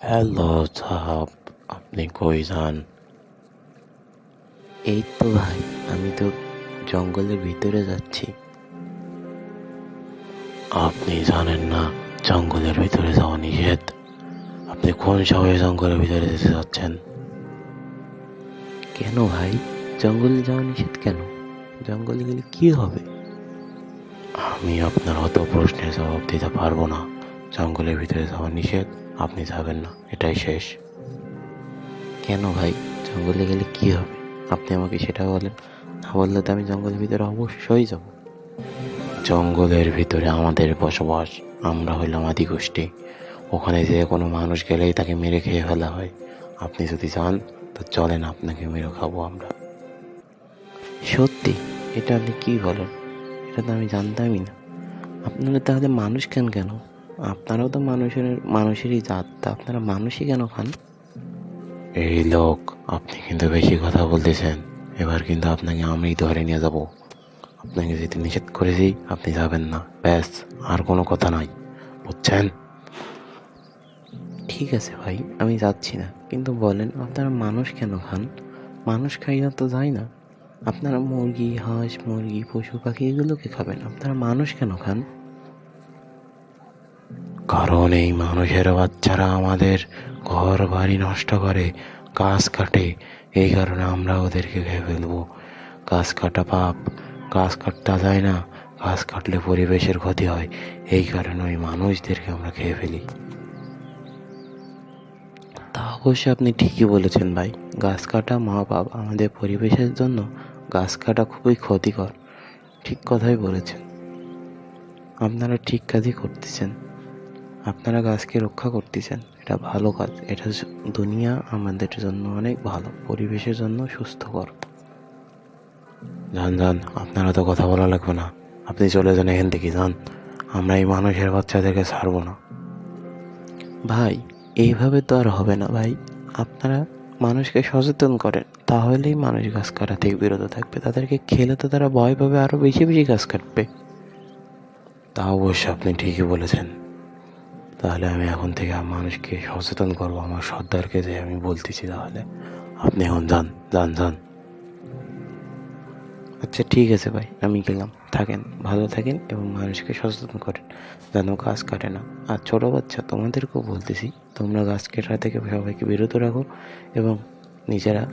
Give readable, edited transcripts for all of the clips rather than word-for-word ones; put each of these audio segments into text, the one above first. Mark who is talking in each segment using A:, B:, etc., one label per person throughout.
A: Hello সাহাব, আপনি কই যান?
B: এই তো ভাই, আমি তো জঙ্গলের ভিতরে যাচ্ছি।
A: আপনি জানেন না জঙ্গলের ভিতরে যাওয়া নিষেধ? আপনি কোন সময় জঙ্গলের ভিতরে যেতে যাচ্ছেন?
B: কেন ভাই, জঙ্গলে যাওয়া নিষেধ কেন? জঙ্গলে গেলে কি হবে?
A: আমি আপনার অত প্রশ্নের জবাব দিতে পারবো না। জঙ্গলের ভিতরে যাওয়া নিষেধ, আপনি যাবেন না, এটাই শেষ।
B: কেন ভাই, জঙ্গলে গেলে কি হবে? আপনি আমাকে সেটা বলেন। না বললে তো আমি জঙ্গলের ভিতরে অবশ্যই যাব।
A: জঙ্গলের ভিতরে আমাদের বসবাস। আমরা হইলাম আদিগোষ্ঠী। ওখানে যে কোনো মানুষ গেলেই তাকে মেরে খেয়ে ফেলা হয়। আপনি যদি যান তো চলেন, আপনাকে মেরে খাবো আমরা।
B: সত্যি? এটা আপনি কি বলেন? এটা তো আমি জানতামই না। আপনারা তাহলে মানুষ কেন? আপনারাও তো মানুষেরই জাত, তা আপনারা মানুষই কেন খান?
A: এই লোক, আপনি কিন্তু বেশি কথা বলতেছেন। এবার কিন্তু আপনাকে আমি ধরে নিয়ে যাব। আপনাকে যেতে নিষেধ করেছি, আপনি যাবেন না, ব্যাস। আর কোনো কথা নাই, বুঝছেন?
B: ঠিক আছে ভাই, আমি যাচ্ছি না, কিন্তু বলেন আপনারা মানুষ কেন খান? মানুষ খাই না তো যায় না। আপনারা মুরগি, হাঁস, মুরগি, পশু পাখি এগুলোকে খাবেন, আপনারা মানুষ কেন খান?
A: কারণ এই মানুষের বাচ্চারা আমাদের ঘর বাড়ি নষ্ট করে, গাছ কাটে। এই কারণে আমরা ওদেরকে খেয়ে ফেলবো। গাছ কাটা পাপ, গাছ কাটতে যায় না। গাছ কাটলে পরিবেশের ক্ষতি হয়। এই কারণে ওই মানুষদেরকে আমরা খেয়ে ফেলি।
B: তা অবশ্য আপনি ঠিকই বলেছেন ভাই। গাছ কাটা মহাপাপ, আমাদের পরিবেশের জন্য গাছ কাটা খুবই ক্ষতিকর। ঠিক কথাই বলেছেন। আপনারা ঠিক কাজই করতেছেন। আপনারা গাছকে রক্ষা করতেছেন, এটা ভালো কাজ। এটা দুনিয়া আমাদের জন্য অনেক ভালো, পরিবেশের জন্য সুস্থকর।
A: যান যান, আপনারা তো কথা বলা লাগবে না। আপনি চলে যান এখান থেকে, যান। আমরা এই মানুষের বাচ্চাদেরকে ছাড়বো না।
B: ভাই, এইভাবে তো আর হবে না ভাই। আপনারা মানুষকে সচেতন করেন, তাহলেই মানুষ গাছ কাটা থেকে বিরত থাকবে। তাদেরকে খেলে তো তারা ভয় পাবে, আরো বেশি বেশি গাছ কাটবে।
A: তা অবশ্য আপনি ঠিকই বলেছেন। তাহলে আমি এখন থেকে মানুষকে সচেতন করবো, আমার সর্দারকে যে আমি বলতেছি। তাহলে আপনি এখন যান যান যান।
B: আচ্ছা ঠিক আছে ভাই, আমি গেলাম। থাকেন, ভালো থাকেন এবং মানুষকে সচেতন করেন যেন গাছ কাটে না। আর ছোট বাচ্চা, তোমাদেরকেও বলতেছি, তোমরা গাছ কাটা থেকে সবাইকে বিরত রাখো এবং নিজেরা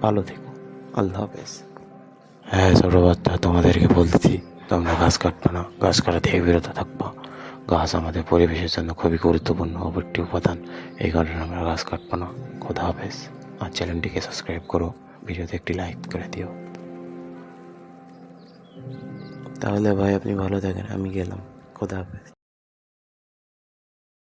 B: ভালো থেকো। আল্লাহ হাফেজ।
A: হ্যাঁ ছোট বাচ্চা, তোমাদেরকে বলতেছি, তোমরা গাছ কাটবে না, গাছ কাটা থেকে বিরত থাকবা। গাছ আমাদের পরিবেশের জন্য খুবই গুরুত্বপূর্ণ একটি উপাদান। এই কারণে আমরা গাছ কাটবো না। খোদা হাফেজ। আর চ্যানেলটিকে সাবস্ক্রাইব করো, ভিডিওতে একটি লাইক করে দিও।
B: তাহলে ভাই আপনি ভালো থাকেন, আমি গেলাম। খোদা হাফেজ।